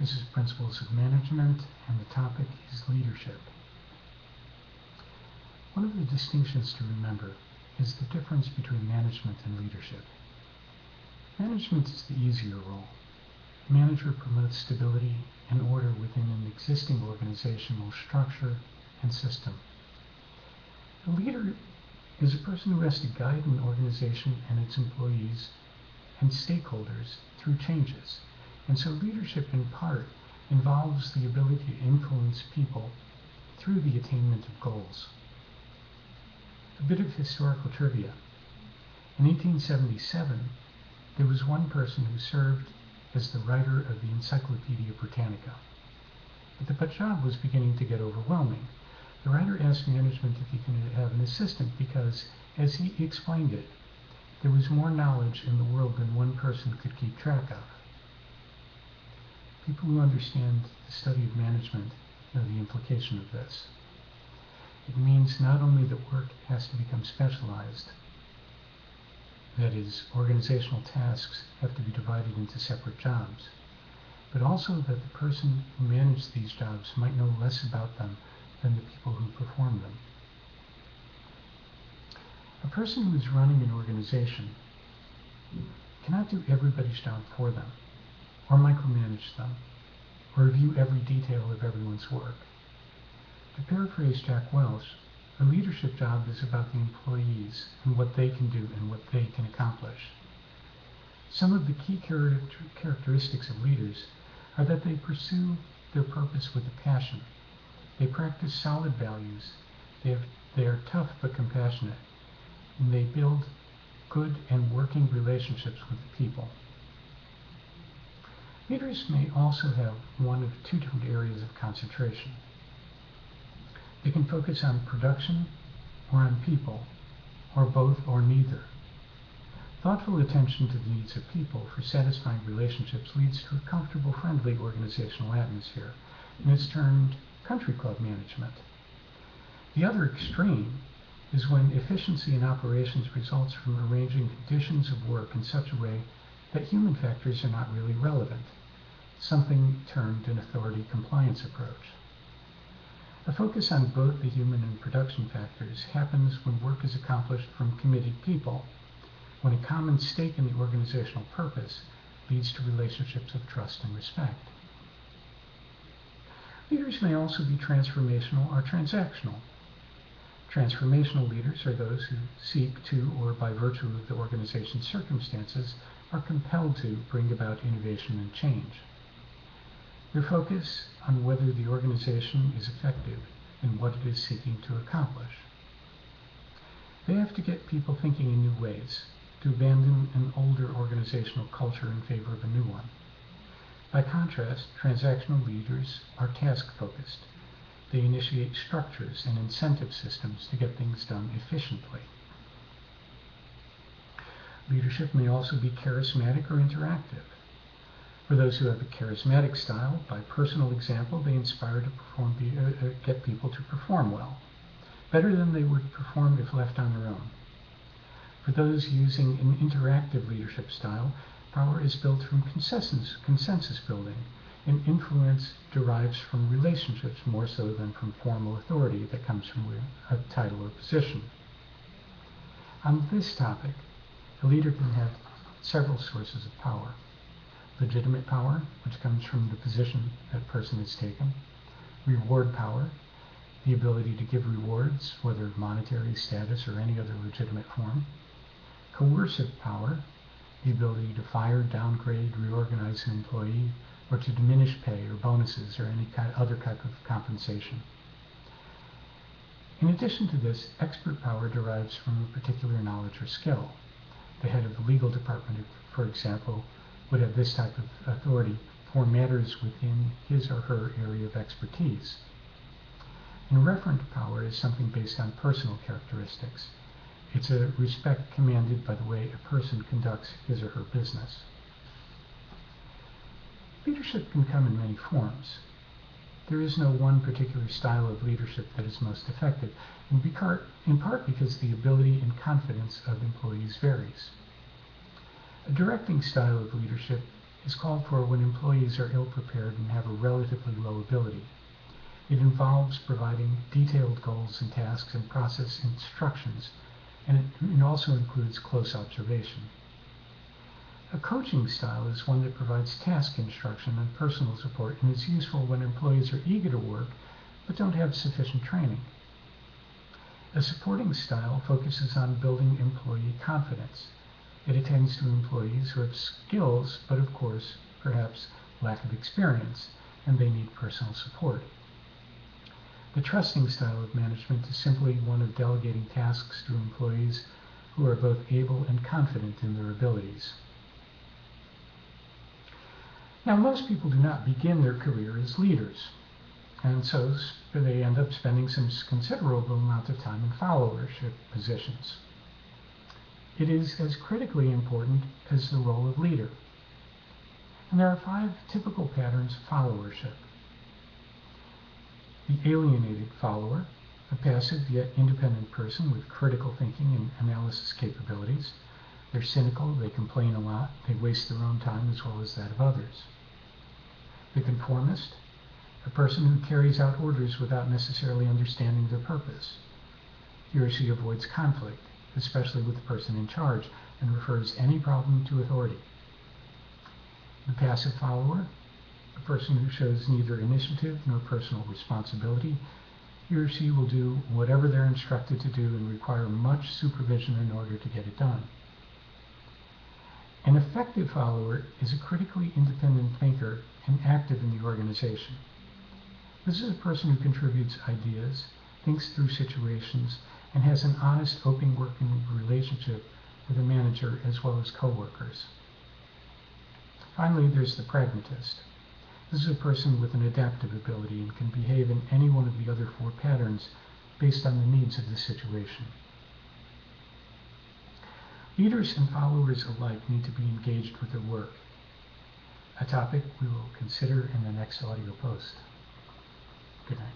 This is Principles of Management, and the topic is leadership. One of the distinctions to remember is the difference between management and leadership. Management is the easier role. The manager promotes stability and order within an existing organizational structure and system. A leader is a person who has to guide an organization and its employees and stakeholders through changes. And so leadership in part involves the ability to influence people through the attainment of goals. A bit of historical trivia. In 1877, there was one person who served as the writer of the Encyclopedia Britannica. But the job was beginning to get overwhelming. The writer asked management if he could have an assistant because, as he explained it, there was more knowledge in the world than one person could keep track of. People who understand the study of management know the implication of this. It means not only that work has to become specialized, that is, organizational tasks have to be divided into separate jobs, but also that the person who manages these jobs might know less about them than the people who perform them. A person who is running an organization cannot do everybody's job for them, or micromanage them, or review every detail of everyone's work. To paraphrase Jack Welch, a leadership job is about the employees and what they can do and what they can accomplish. Some of the key characteristics of leaders are that they pursue their purpose with a passion. They practice solid values. They are tough but compassionate, and they build good and working relationships with the people. Leaders may also have one of two different areas of concentration. They can focus on production or on people, or both or neither. Thoughtful attention to the needs of people for satisfying relationships leads to a comfortable, friendly organizational atmosphere, and is termed country club management. The other extreme is when efficiency in operations results from arranging conditions of work in such a way that human factors are not really relevant, something termed an authority compliance approach. A focus on both the human and production factors happens when work is accomplished from committed people, when a common stake in the organizational purpose leads to relationships of trust and respect. Leaders may also be transformational or transactional. Transformational leaders are those who seek to, or by virtue of the organization's circumstances, are compelled to bring about innovation and change. Their focus on whether the organization is effective in what it is seeking to accomplish. They have to get people thinking in new ways, to abandon an older organizational culture in favor of a new one. By contrast, transactional leaders are task-focused. They initiate structures and incentive systems to get things done efficiently. Leadership may also be charismatic or interactive. For those who have a charismatic style, by personal example, they inspire to get people to perform well, better than they would perform if left on their own. For those using an interactive leadership style, power is built from consensus building, and influence derives from relationships more so than from formal authority that comes from a title or position. On this topic, a leader can have several sources of power. Legitimate power, which comes from the position that person has taken. Reward power, the ability to give rewards, whether monetary, status, or any other legitimate form. Coercive power, the ability to fire, downgrade, reorganize an employee, or to diminish pay or bonuses or any other type of compensation. In addition to this, expert power derives from a particular knowledge or skill. The head of the legal department, for example, would have this type of authority for matters within his or her area of expertise. And referent power is something based on personal characteristics. It's a respect commanded by the way a person conducts his or her business. Leadership can come in many forms. There is no one particular style of leadership that is most effective, in part because the ability and confidence of employees varies. A directing style of leadership is called for when employees are ill-prepared and have a relatively low ability. It involves providing detailed goals and tasks and process instructions, and it also includes close observation. A coaching style is one that provides task instruction and personal support and is useful when employees are eager to work but don't have sufficient training. A supporting style focuses on building employee confidence. It attends to employees who have skills, but of course, perhaps lack of experience, and they need personal support. The trusting style of management is simply one of delegating tasks to employees who are both able and confident in their abilities. Now, most people do not begin their career as leaders, and so they end up spending some considerable amount of time in followership positions. It is as critically important as the role of leader. And there are 5 typical patterns of followership. The alienated follower, a passive yet independent person with critical thinking and analysis capabilities. They're cynical, they complain a lot, they waste their own time as well as that of others. The conformist, a person who carries out orders without necessarily understanding their purpose. He or she avoids conflict, especially with the person in charge, and refers any problem to authority. The passive follower, a person who shows neither initiative nor personal responsibility. He or she will do whatever they're instructed to do and require much supervision in order to get it done. An effective follower is a critically independent thinker and active in the organization. This is a person who contributes ideas, thinks through situations, and has an honest, open working relationship with a manager as well as co-workers. Finally, there's the pragmatist. This is a person with an adaptive ability and can behave in any one of the other 4 patterns based on the needs of the situation. Leaders and followers alike need to be engaged with their work, a topic we will consider in the next audio post. Good night.